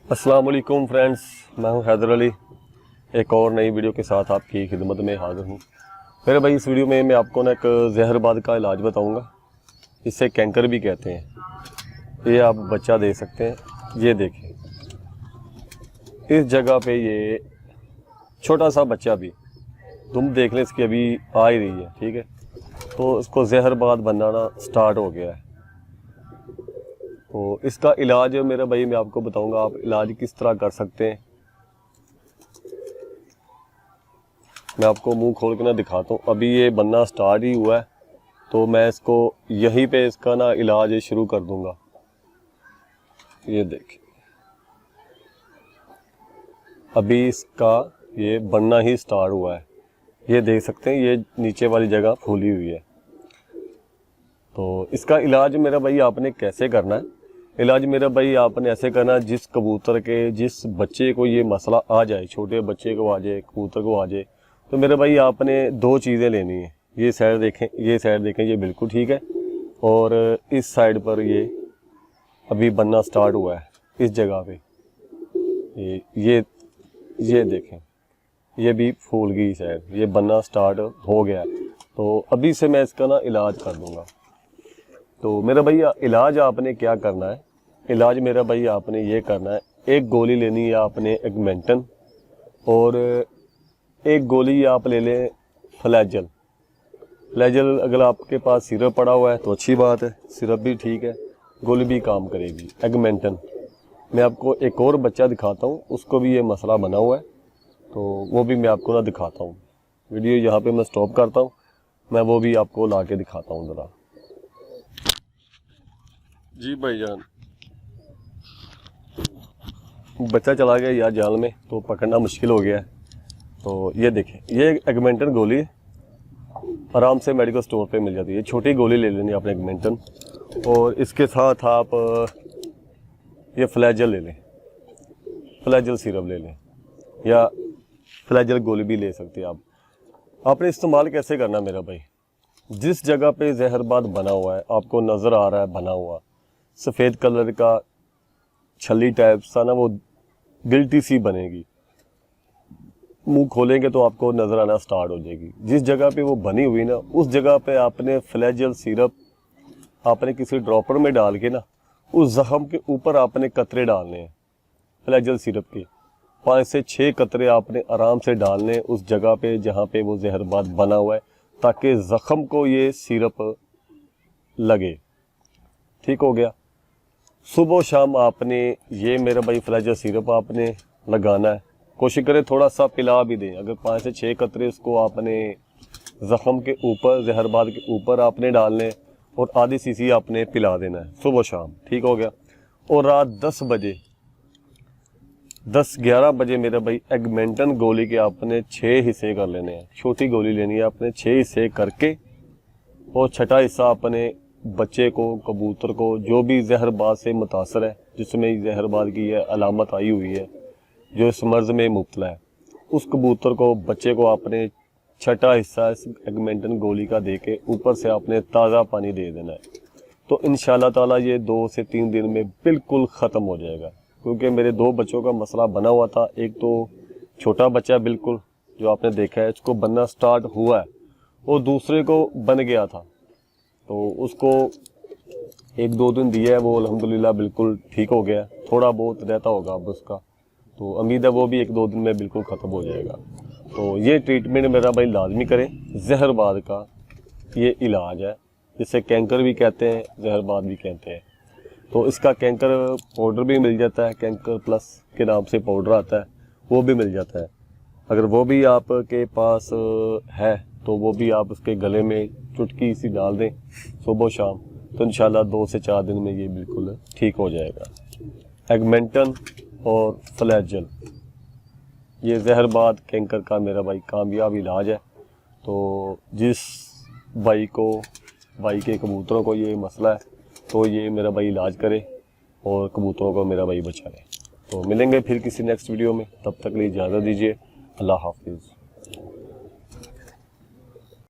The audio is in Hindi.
अस्सलाम वालेकुम फ्रेंड्स, मैं हूं हैदर अली। एक और नई वीडियो के साथ आपकी खिदमत में हाज़िर हूं। मेरे भाई, इस वीडियो में मैं आपको ना एक जहरबाद का इलाज बताऊंगा। इसे कैंकर भी कहते हैं। ये आप बच्चा दे सकते हैं। ये देखें, इस जगह पे ये छोटा सा बच्चा भी तुम देख लें, इसकी अभी आ ही रही है। ठीक है, तो इसको जहरबाद बनाना स्टार्ट हो गया है। तो इसका इलाज मेरा भाई मैं आपको बताऊंगा, आप इलाज किस तरह कर सकते हैं। मैं आपको मुंह खोल के ना दिखाता हूँ। अभी ये बनना स्टार्ट ही हुआ है, तो मैं इसको यहीं पे इसका ना इलाज शुरू कर दूंगा। ये देखिए, अभी इसका ये बनना ही स्टार्ट हुआ है। ये देख सकते हैं, ये नीचे वाली जगह फूली हुई है। तो इसका इलाज मेरा भाई आपने कैसे करना है। इलाज मेरा भाई आपने ऐसे करना, जिस कबूतर के जिस बच्चे को ये मसला आ जाए, छोटे बच्चे को आ जाए, कबूतर को आ जाए, तो मेरे भाई आपने दो चीज़ें लेनी है। ये साइड देखें, ये साइड देखें, ये बिल्कुल ठीक है। और इस साइड पर ये अभी बनना स्टार्ट हुआ है, इस जगह पे ये देखें, ये भी फूल गई साइड, ये बनना स्टार्ट हो गया है। तो अभी से मैं इसका ना इलाज कर दूंगा। तो मेरा भैया इलाज आपने क्या करना है। इलाज मेरा भाई आपने ये करना है, एक गोली लेनी है आपने एगमेंटन, और एक गोली आप ले लें फ्लैजल। फ्लैजल अगर आपके पास सिरप पड़ा हुआ है तो अच्छी बात है, सिरप भी ठीक है, गोली भी काम करेगी। एगमेंटन मैं आपको एक और बच्चा दिखाता हूँ, उसको भी ये मसला बना हुआ है, तो वो भी मैं आपको ना दिखाता हूँ। वीडियो यहाँ पे मैं स्टॉप करता हूँ, मैं वो भी आपको ला के दिखाता हूँ ज़रा। जी भाईजान, बच्चा चला गया यार जाल में, तो पकड़ना मुश्किल हो गया है। तो ये देखें, ये एगमेंटन गोली आराम से मेडिकल स्टोर पे मिल जाती है। छोटी गोली ले लेनी आपने एगमेंटन, और इसके साथ आप ये फ्लैजल ले लें, फ्लैजल सिरप ले लें, या फ्लैजल गोली भी ले सकते हैं आप। आपने इस्तेमाल कैसे करना मेरा भाई, जिस जगह पे जहरबाद बना हुआ है, आपको नज़र आ रहा है बना हुआ सफ़ेद कलर का छली टाइप सा ना, वो गिल्टी सी बनेगी। मुंह खोलेंगे तो आपको नज़र आना स्टार्ट हो जाएगी। जिस जगह पे वो बनी हुई ना, उस जगह पे आपने फ्लैजल सिरप आपने किसी ड्रॉपर में डाल के ना, उस जख्म के ऊपर आपने कतरे डालने हैं फ्लैजल सिरप के। 5 से 6 कतरे आपने आराम से डालने उस जगह पे जहाँ पे वो जहरबाद बना हुआ है, ताकि ज़ख्म को ये सिरप लगे। ठीक हो गया। सुबह शाम आपने ये मेरा भाई फ्लैजल सिरप आपने लगाना है। कोशिश करें थोड़ा सा पिला भी दें। अगर 5 से 6 कतरे इसको आपने ज़ख्म के ऊपर, जहरबाद के ऊपर आपने डालने, और आधी सीसी आपने पिला देना है सुबह शाम। ठीक हो गया। और रात 10 बजे 10-11 बजे मेरा भाई एगमेंटन गोली के आपने 6 हिस्से कर लेने हैं। छोटी गोली लेनी है आपने, 6 हिस्से करके, और छठा हिस्सा अपने बच्चे को, कबूतर को, जो भी जहरबाद से मुतासर है, जिसमें जहरबाद की ये अलामत आई हुई है, जो इस मर्ज़ में मुब्तला है, उस कबूतर को, बच्चे को आपने छठा हिस्सा इस एगमेंटन गोली का दे के ऊपर से आपने ताज़ा पानी दे देना है। तो इंशाल्लाह ताला ये 2 से 3 दिन में बिल्कुल ख़त्म हो जाएगा। क्योंकि मेरे 2 बच्चों का मसला बना हुआ था। एक तो छोटा बच्चा बिल्कुल जो आपने देखा है, इसको बनना स्टार्ट हुआ है, और दूसरे को बन गया था। तो उसको 1-2 दिन दिया है, वो अल्हम्दुलिल्लाह बिल्कुल ठीक हो गया। थोड़ा बहुत रहता होगा अब उसका, तो उम्मीद है वो भी 1-2 दिन में बिल्कुल ख़त्म हो जाएगा। तो ये ट्रीटमेंट मेरा भाई लाजमी करें। जहरबाद का ये इलाज है, जिसे कैंकर भी कहते हैं, जहरबाद भी कहते हैं। तो इसका कैंकर पाउडर भी मिल जाता है, कैंकर प्लस के नाम से पाउडर आता है, वो भी मिल जाता है। अगर वो भी आपके पास है तो वो भी आप उसके गले में चुटकी सी डाल दें सुबह शाम, तो इंशाल्लाह 2 से 4 दिन में ये बिल्कुल ठीक हो जाएगा। एगमेंटन और फ्लैजल, ये जहरबाद कैंकर का मेरा भाई कामयाब इलाज है। तो जिस भाई के कबूतरों को ये मसला है, तो ये मेरा भाई इलाज करे और कबूतरों को मेरा भाई बचा ले। तो मिलेंगे फिर किसी नेक्स्ट वीडियो में, तब तक लिए इजाज़त दीजिए। अल्लाह हाफिज़।